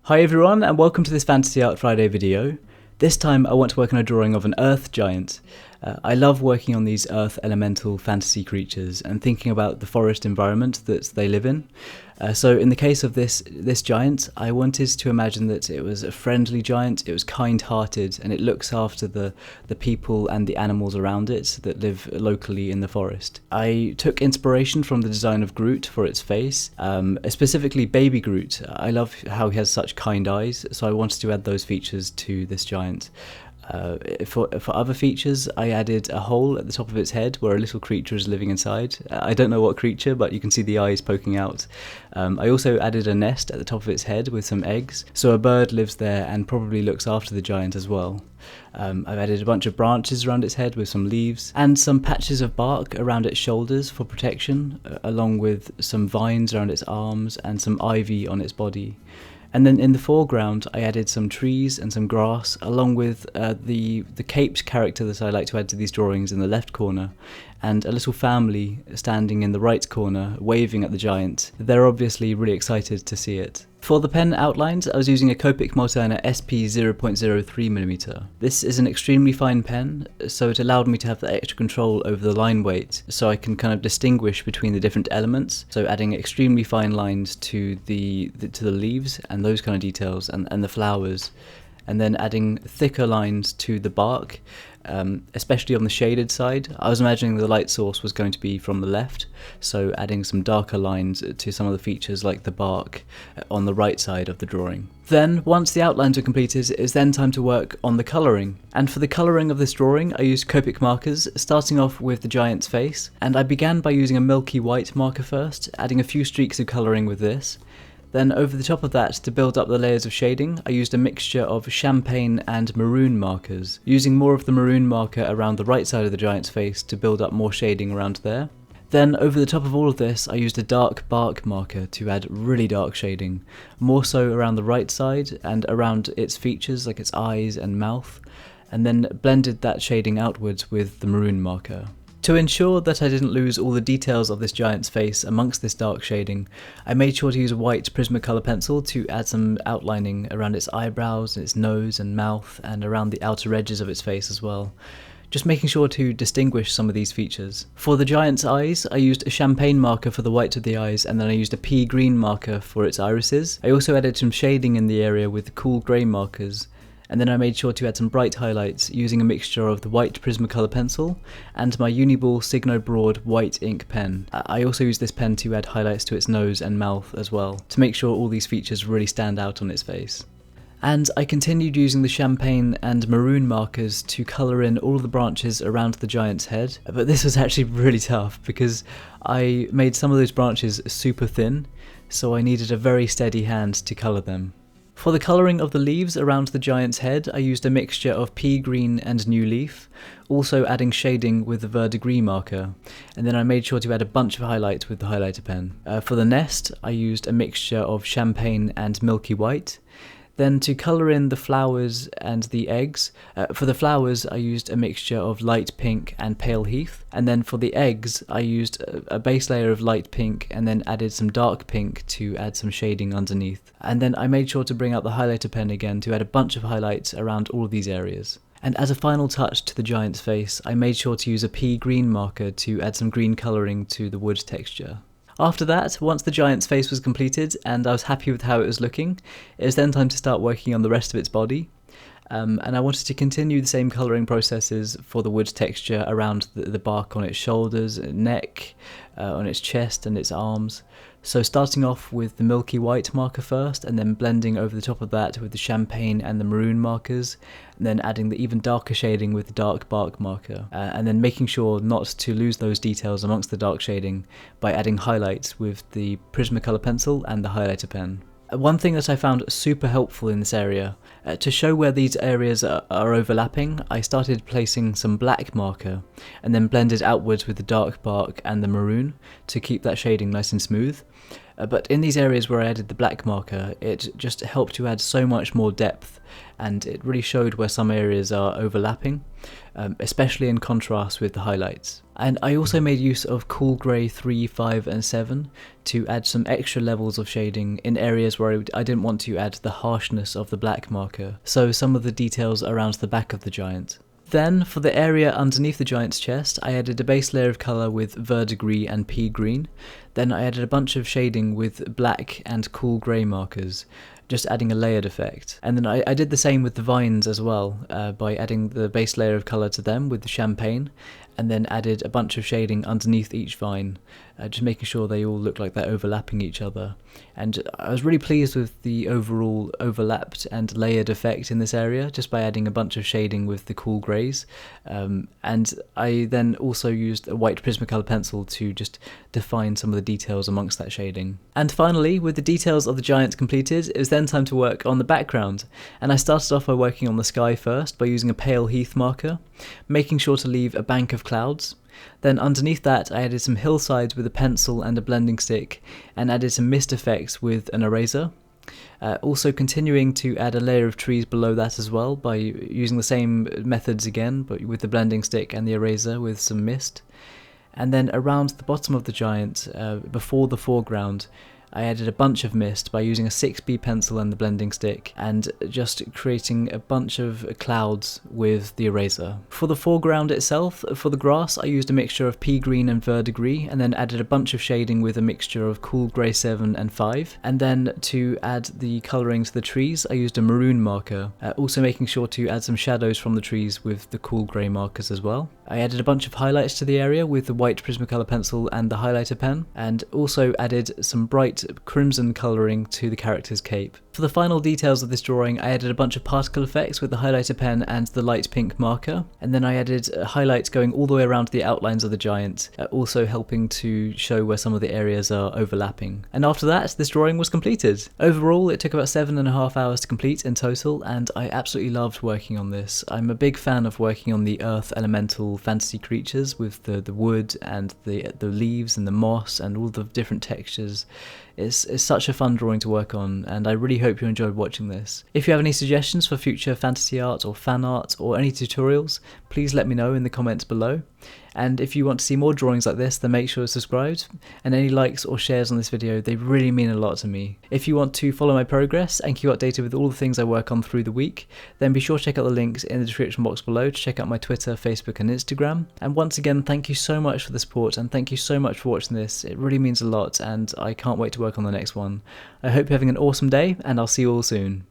Hi everyone, and welcome to this Fantasy Art Friday video. This time I want to work on a drawing of an earth giant. I love working on these earth elemental fantasy creatures and thinking about the forest environment that they live in. So in the case of this giant, I wanted to imagine that it was a friendly giant, it was kind-hearted, and it looks after the people and the animals around it that live locally in the forest. I took inspiration from the design of Groot for its face, specifically Baby Groot. I love how he has such kind eyes, so I wanted to add those features to this giant. For other features, I added a hole at the top of its head where a little creature is living inside. I don't know what creature, but you can see the eyes poking out. I also added a nest at the top of its head with some eggs, so a bird lives there and probably looks after the giant as well. I've added a bunch of branches around its head with some leaves, and some patches of bark around its shoulders for protection, along with some vines around its arms and some ivy on its body. And then in the foreground, I added some trees and some grass, along with the caped character that I like to add to these drawings in the left corner, and a little family standing in the right corner, waving at the giant. They're obviously really excited to see it. For the pen outlines, I was using a Copic Multiliner SP 0.03mm. This is an extremely fine pen, so it allowed me to have the extra control over the line weight, so I can kind of distinguish between the different elements, so adding extremely fine lines to the leaves and those kind of details, and the flowers, and then adding thicker lines to the bark, especially on the shaded side. I was imagining the light source was going to be from the left, so adding some darker lines to some of the features like the bark on the right side of the drawing. Then, once the outlines are completed, it's then time to work on the colouring. And for the colouring of this drawing, I used Copic Markers, starting off with the giant's face, and I began by using a milky white marker first, adding a few streaks of colouring with this. Then over the top of that, to build up the layers of shading, I used a mixture of champagne and maroon markers, using more of the maroon marker around the right side of the giant's face to build up more shading around there. Then over the top of all of this, I used a dark bark marker to add really dark shading, more so around the right side and around its features like its eyes and mouth, and then blended that shading outwards with the maroon marker. To ensure that I didn't lose all the details of this giant's face amongst this dark shading, I made sure to use a white Prismacolor pencil to add some outlining around its eyebrows, its nose and mouth, and around the outer edges of its face as well, just making sure to distinguish some of these features. For the giant's eyes, I used a champagne marker for the white of the eyes, and then I used a pea green marker for its irises. I also added some shading in the area with cool grey markers, and then I made sure to add some bright highlights using a mixture of the white Prismacolor pencil and my Uni-Ball Signo Broad white ink pen. I also used this pen to add highlights to its nose and mouth as well, to make sure all these features really stand out on its face. And I continued using the champagne and maroon markers to colour in all the branches around the giant's head, but this was actually really tough because I made some of those branches super thin, so I needed a very steady hand to colour them. For the colouring of the leaves around the giant's head, I used a mixture of pea green and new leaf, also adding shading with the verdigris marker, and then I made sure to add a bunch of highlight with the highlighter pen. For the nest, I used a mixture of champagne and milky white. Then to colour in the flowers and the eggs, for the flowers I used a mixture of light pink and pale heath, and then for the eggs I used a base layer of light pink and then added some dark pink to add some shading underneath. And then I made sure to bring out the highlighter pen again to add a bunch of highlights around all of these areas. And as a final touch to the giant's face, I made sure to use a pea green marker to add some green colouring to the wood texture. After that, once the giant's face was completed and I was happy with how it was looking, it was then time to start working on the rest of its body. And I wanted to continue the same colouring processes for the wood texture around the bark on its shoulders, neck, on its chest and its arms. So starting off with the milky white marker first, and then blending over the top of that with the champagne and the maroon markers, and then adding the even darker shading with the dark bark marker, and then making sure not to lose those details amongst the dark shading by adding highlights with the Prismacolor pencil and the highlighter pen. One thing that I found super helpful in this area, to show where these areas are overlapping, I started placing some black marker and then blended outwards with the dark bark and the maroon to keep that shading nice and smooth. But in these areas where I added the black marker, it just helped to add so much more depth, and it really showed where some areas are overlapping, especially in contrast with the highlights. And I also made use of Cool Grey 3, 5 and 7 to add some extra levels of shading in areas where I didn't want to add the harshness of the black marker, so some of the details around the back of the giant. Then, for the area underneath the giant's chest, I added a base layer of colour with verdigris and pea green. Then I added a bunch of shading with black and cool grey markers, just adding a layered effect. And then I did the same with the vines as well, by adding the base layer of colour to them with the champagne, and then added a bunch of shading underneath each vine, just making sure they all look like they're overlapping each other. And I was really pleased with the overall overlapped and layered effect in this area, just by adding a bunch of shading with the cool greys. And I then also used a white Prismacolor pencil to just define some of the details amongst that shading. And finally, with the details of the giant completed, it was then time to work on the background. And I started off by working on the sky first by using a pale heath marker, making sure to leave a bank of clouds. Then underneath that I added some hillsides with a pencil and a blending stick, and added some mist effects with an eraser. Also continuing to add a layer of trees below that as well by using the same methods again, but with the blending stick and the eraser with some mist. And then around the bottom of the giant, before the foreground, I added a bunch of mist by using a 6B pencil and the blending stick, and just creating a bunch of clouds with the eraser. For the foreground itself, for the grass, I used a mixture of pea green and verdigris, and then added a bunch of shading with a mixture of cool grey 7 and 5. And then to add the colouring to the trees, I used a maroon marker, also making sure to add some shadows from the trees with the cool grey markers as well. I added a bunch of highlights to the area with the white Prismacolor pencil and the highlighter pen, and also added some bright crimson colouring to the character's cape. For the final details of this drawing, I added a bunch of particle effects with the highlighter pen and the light pink marker, and then I added highlights going all the way around the outlines of the giant, also helping to show where some of the areas are overlapping. And after that, this drawing was completed. Overall, it took about 7.5 hours to complete in total, and I absolutely loved working on this. I'm a big fan of working on the earth elemental fantasy creatures with the wood and the leaves and the moss and all the different textures. It's such a fun drawing to work on, and I really hope you enjoyed watching this. If you have any suggestions for future fantasy art or fan art or any tutorials, please let me know in the comments below. And if you want to see more drawings like this, then make sure to subscribe, and any likes or shares on this video, they really mean a lot to me. If you want to follow my progress and keep updated with all the things I work on through the week, then be sure to check out the links in the description box below to check out my Twitter, Facebook and Instagram. And once again, thank you so much for the support, and thank you so much for watching this. It really means a lot, and I can't wait to work on the next one. I hope you're having an awesome day, and I'll see you all soon.